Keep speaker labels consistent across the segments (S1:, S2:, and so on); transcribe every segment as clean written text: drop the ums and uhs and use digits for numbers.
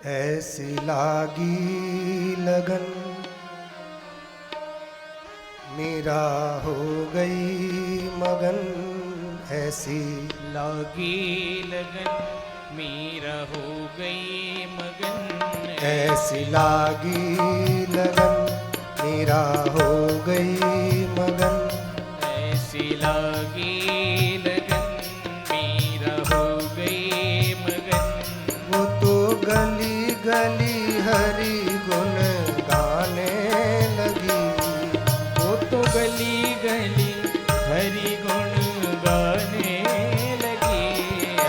S1: ऐसी लागी लगन मेरा हो गई मगन, ऐसी
S2: लागी लगन मेरा हो गई मगन,
S1: ऐसी लागी लगन मेरा हो गई मगन,
S2: ऐसी लागी लगन मेरा हो गई मगन।
S1: वो तो गली गली हरि गुण गाने लगी,
S2: वो तो गली गली हरि गुण गाने लगी,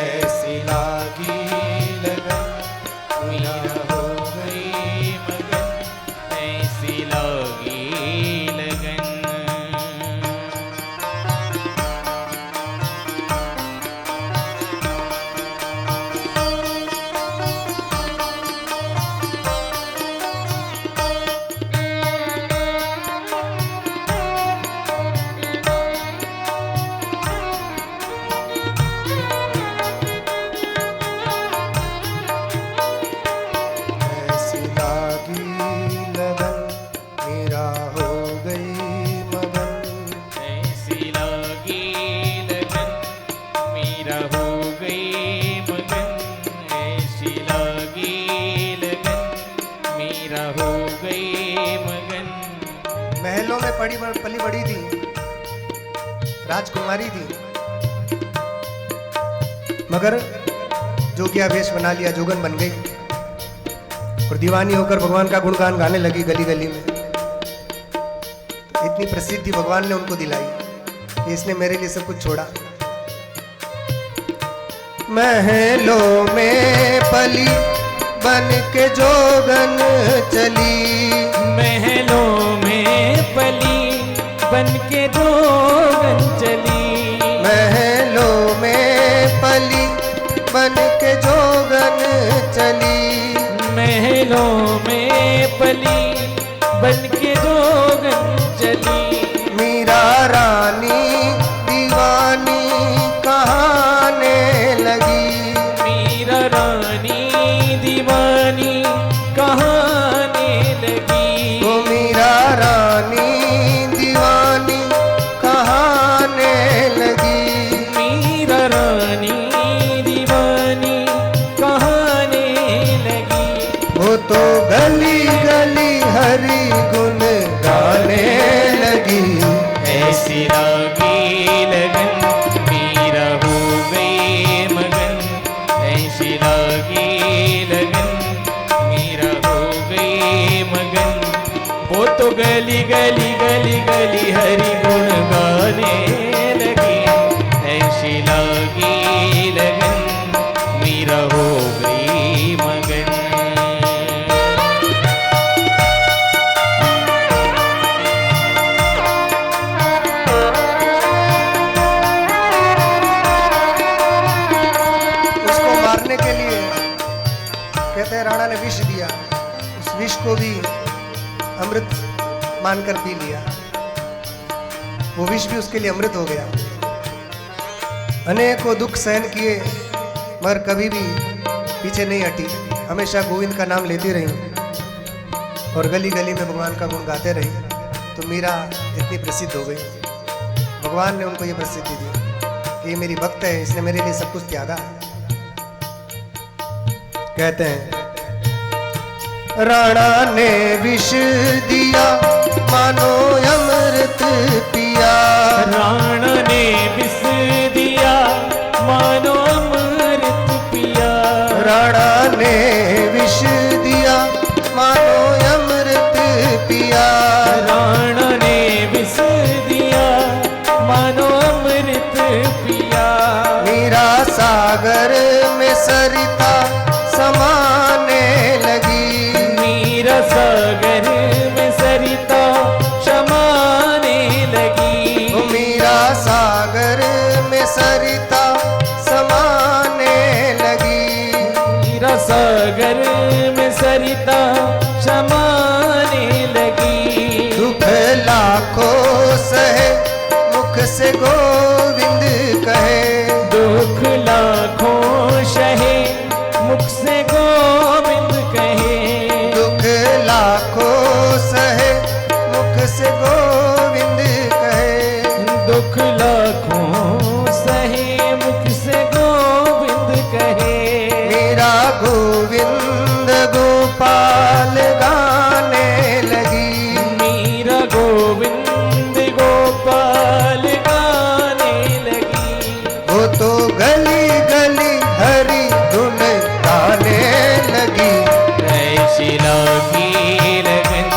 S1: ऐसी लागी लगन
S2: मेरा हो गई मगन, ऐसी लागी लगन।
S1: ऐसी लागी लगन मेरा हो गई मगन,
S2: ऐसी लागी लगन मेरा हो गई मगन, ऐसी लागी लगन मेरा हो गई मगन।
S1: महलों में पली बड़ी थी, राजकुमारी थी, मगर जोगिया वेश बना लिया, जोगन बन गई और दीवानी होकर भगवान का गुणगान गाने लगी गली गली में। इतनी प्रसिद्धि भगवान ने उनको दिलाई कि इसने मेरे लिए सब कुछ छोड़ा। महलों में पली बन के जोगन चली,
S2: महलों में पली बन के जोगन चली,
S1: महलों में पली बन के जोगन चली,
S2: महलों में पली बन के जोगन चली।
S1: मीरा रानी दीवानी कहाने लगी,
S2: मीरा रानी दीवानी कहाने लगी,
S1: वो मीरा रानी दीवानी कहाने लगी,
S2: मीरा रानी दीवानी कहाने लगी।
S1: वो तो गली गली हरि गुण गाने लगी,
S2: ऐसी लागी लगन मेरा हो गई मगन, ऐसी लागी लगन मेरा हो गई मगन। वो तो गली गली गली गली हरि गुण गाने लगी, ऐसी लागी लगन मेरा हो गई मगन।
S1: उसको मारने के लिए कहते हैं राणा ने विष दिया, उस विष को भी अमृत मानकर पी लिया, वो विष भी उसके लिए अमृत हो गया। अनेकों दुख सहन किए मगर कभी भी पीछे नहीं हटी, हमेशा गोविंद का नाम लेती रही और गली गली में भगवान का गुण गाते रही, तो मीरा इतनी प्रसिद्ध हो गई। भगवान ने उनको ये प्रसिद्धि दी कि ये मेरी भक्त है, इसने मेरे लिए सब कुछ त्यागा। कहते हैं राणा ने विष दिया मानो अमृत पिया,
S2: राणा ने विष दिया मानो अमृत पिया,
S1: राणा ने विष दिया मानो अमृत पिया,
S2: राणा ने विष दिया मानो अमृत पिया।
S1: मीरा सागर में सरिता समाने लगी,
S2: मीरा सागर में सरिता समाने लगी,
S1: वो मीरा सागर में सरिता समाने लगी,
S2: मीरा सागर में सरिता समाने लगी।
S1: दुख लाखों सहे मुख से गोविंद कहे,
S2: दुख लाखों सहे मुख से गोविंद
S1: गोविंद गोपाल गाने लगी।
S2: मीरा गोविंद गोपाल गाने लगी।
S1: वो तो गली गली हरि धुन गाने लगी।
S2: ऐसी लगी लगन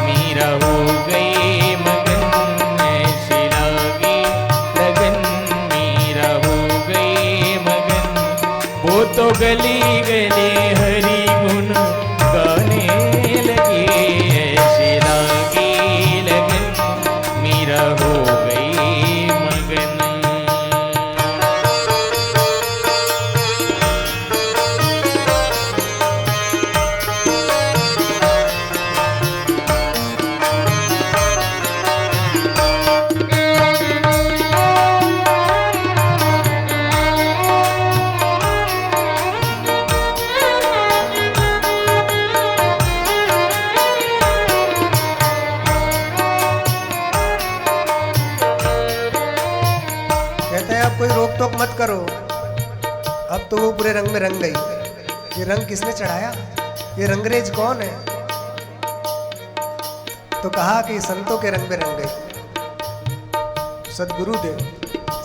S2: मीरा हो गई मगन। ऐसी लगी लगन मीरा हो गई मगन। वो तो गली गली हरि गुण गाने लगी। ऐसी लगी लगन मीरा हो गई मगन।
S1: कहते हैं आप कोई रोक टोक मत करो। अब तो वो पूरे रंग में रंग गई। ये रंग किसने चढ़ाया? ये रंगरेज कौन है? तो कहा कि संतों के रंग में रंग गई। सदगुरु थे,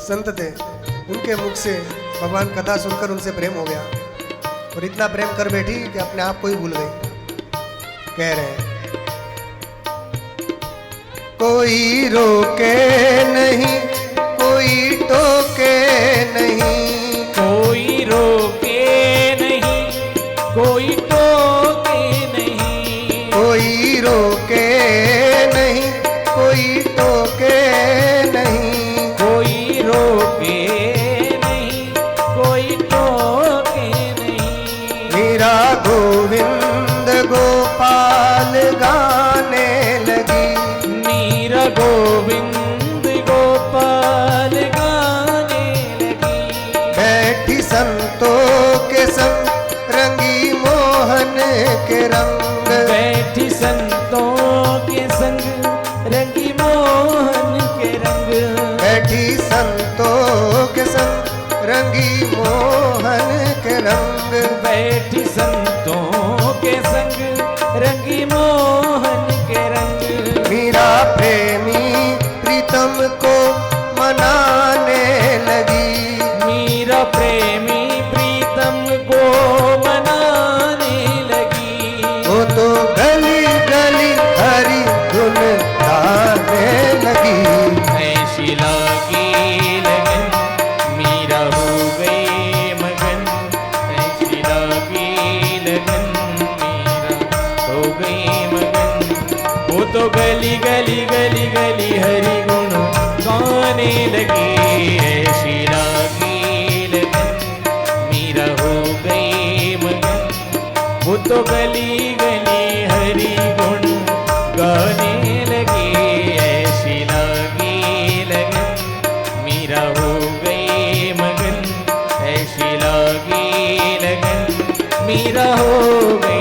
S1: संत थे, उनके मुख से भगवान कथा सुनकर उनसे प्रेम हो गया और इतना प्रेम कर बैठी कि अपने आप को ही भूल गई। कह रहे हैं कोई रोके नहीं, कोई टोके नहीं।
S2: कोई रोके नहीं, कोई टोके नहीं।
S1: कोई रोके नहीं, कोई टोके नहीं।
S2: कोई रोके नहीं, कोई टोके नहीं।
S1: मीरा गोविंद गोपाल गाने लगी।
S2: मीरा गोविंद गोपाल गाने लगी।
S1: बैठी संतों के संग रंगी मोहन के रंग।
S2: बैठी संतों के संग रंगी मोहन के रंग।
S1: बैठी संतों के संग रंगी मोहन के रंग।
S2: बैठी संतों के संग रंगी मोहन के रंग।
S1: मीरा प्रेमी प्रीतम को मनाने लगी।
S2: मीरा प्रेमी प्रीतम को मनाने लगी।
S1: वो तो गली गली हरि धुन गाने लगी।
S2: ऐसी लगी लगन मीरा हो गई मगन। ऐसी लगी लगन मीरा हो गई मगन। वो तो गली गली गली गली हरि गुण गाने लगी। ऐसी लगी लगन मीरा हो गई मगन। वो तो गली गली हरि गुण गाने लगी। ऐसी लगी लगन मीरा हो गई मगन। ऐसी लगी लगन मीरा हो गई।